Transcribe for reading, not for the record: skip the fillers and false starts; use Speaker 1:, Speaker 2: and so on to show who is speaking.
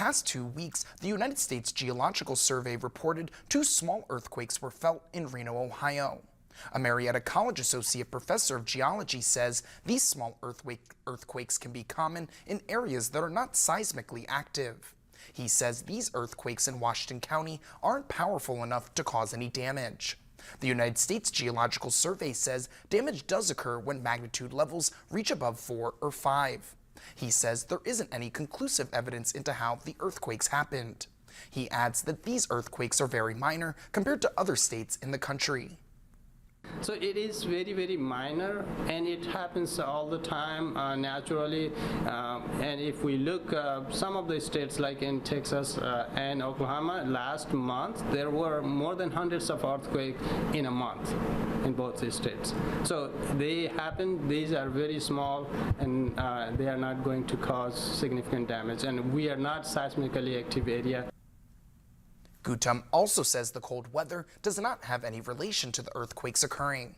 Speaker 1: past 2 weeks, the United States Geological Survey reported 2 small earthquakes were felt in Reno, Ohio. A Marietta College associate professor of geology says these small earthquakes can be common in areas that are not seismically active. He says these earthquakes in Washington County aren't powerful enough to cause any damage. The United States Geological Survey says damage does occur when magnitude levels reach above 4 or 5. He says there isn't any conclusive evidence into how the earthquakes happened. He adds that these earthquakes are very minor compared to other states in the country.
Speaker 2: So it is very, very minor, and it happens all the time naturally. And if we look some of the states like in Texas and Oklahoma, last month there were more than hundreds of earthquakes in a month in both these states. So they happen, these are very small, and they are not going to cause significant damage. And we are not seismically active area.
Speaker 1: Gautam also says the cold weather does not have any relation to the earthquakes occurring.